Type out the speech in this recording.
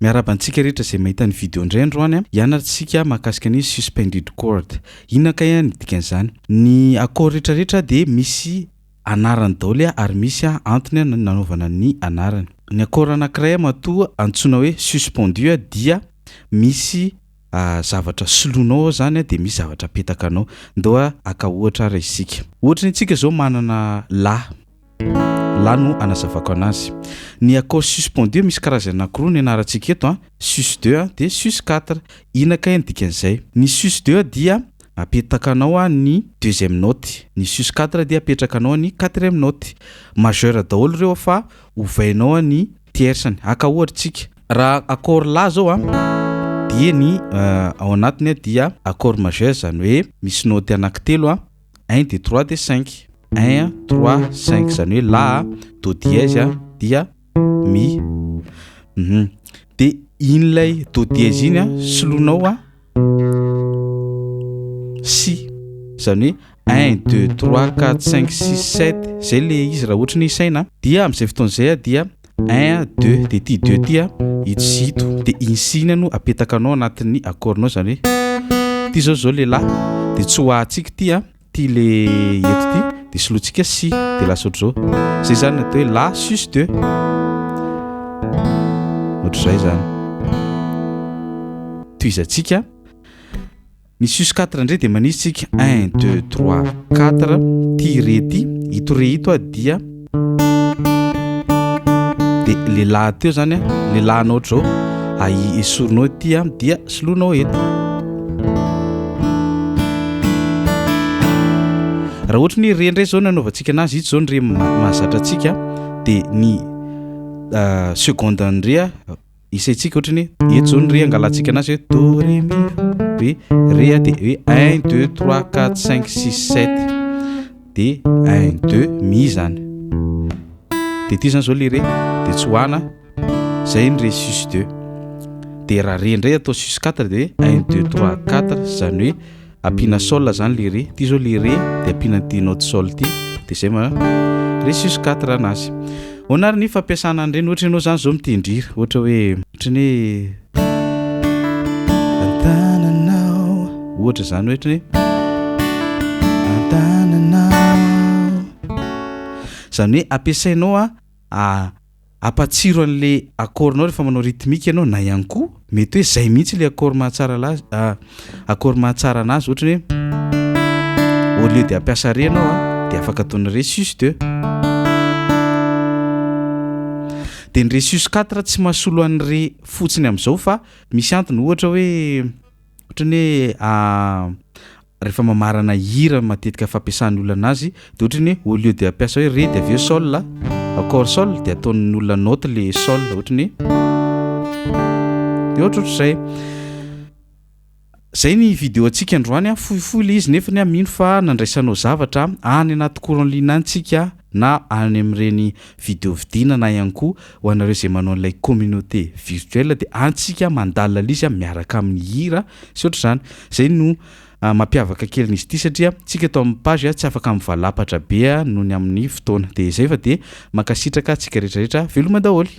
Miarabantsika rehetra izay mahita ny vidéo indray androany hianarantsika mahakasika ny suspended chord. Inona ka ihany dikan'izany? Ny accord rehetrarehetra dia misy anarany daholo ary misy antony nanaovana ny anarany. Ny accord anankiray matoa antsoina hoe suspendu dia misy zavatra solonao zany dia misy zavatra apetakanao. Ndao aka ohatra ara isika. Ohatra ny antsika zao manana la no anazavako anazy. Ny accord suspendu misy karazany anankiroa ny anarantsika eto sus 2 dia sus 4. Inona ka dikan'izay? Ny sus 2 dia apetakanao ny deuxième note, ny sus 4 dia apetrakanao ny quatrième note. Majeur daholo reo fa ovainao ny tierceny. Aka ohatritsika raha accord la zao dia ny ao anatiny dia accord majeur zany hoe misy note anankitelo 1 2 3 dia 5. 1 3 5 zany hoe la, do dièse dia mi. Dia in'ilay do dièse iny solonao si. Zany hoe 1 2 3 4 5 6 7 zay le izy raha ohatra ny isaina. Dia amin'izay fotoan'izay dia 1 2 dia ty 2 ty hito dia iny siny no apetakanao anatin'ny accordnao zany hoe ty zao le la dia tsy hoahantsika ty le eto ty dia soloantsika si dia lasa ohatr' zao. Zay zany natao hoe la sus 2 ohatr'izay zany. Toizantsika ny sus 4 indray dia manisitsika 1 2 3 4 ty rety ito re ito dia le la teo zany le la anao ohatr' zao esorinao ty dia solonao eto. Raha ohatra ny re indray zao nanaovantsika anazy ito zao ny re mahazatra antsika dia ny seconde ndrea isaitsika ohatra ny eto zao ny re angalantsika anazy hoe do re mi hoe re dia hoe 1 2 3 4 5 6 7 dia 1 2 mi zany. Dia ty zany zao le re dia tsy hohana zay ny re sus 2. Dia raha re indray atao sus 4 dia hoe 1 2 3 4 zany hoe ampina sol zany le re. Ty zao le re dia ampina ty note sol ty dia zay re sus 4 anazy. Onary ny fampiasana an'ireny ohatra ianao zany zao mitendrira ohatra hoe ohatra ny antananao ohatra zany ohatra ny antananao zany hoe ampiasainao ampatsiro an'le accordnao rehefa manao rythmique ianao na ihany koa mety hoe zay mihitsy le accord mahatsara anazy ohatra hoe au lieu dia ampiasa re ianao dia afaka ataony re sus 2. Dia ny re sus 4 tsy mahasolo an'ny re fotsiny amin'izao fa misy antony ohatra hoe rehefa mamarana hira matetika fampiasan'ny olona anazy dia ohatra ny au lieu dia ampiasa hoe re dia aveo sol accord sol dia ataon'ny olona note le sol ohatra ny dia ohatr'izay. Zay ny vidéo antsika androany fohifohy le izy nefa mino fa nandraisanao zavatra any anaty courant ligne antsika na any amin'ireny vidéo vidina na ihany koa ho anareo izay manao an'ilay communauté virtuelle dia antsika mandalina izy miaraka amin'ny hira sy ohatr'izany. Zay no mampiavaka kely n'izy ity satria tsika atao amin'ny page tsy afaka mivalapatra be noho ny amin'ny fotoana. Dia zay fa dia mankasitraka tsika rehetrarehetra veloma daholo.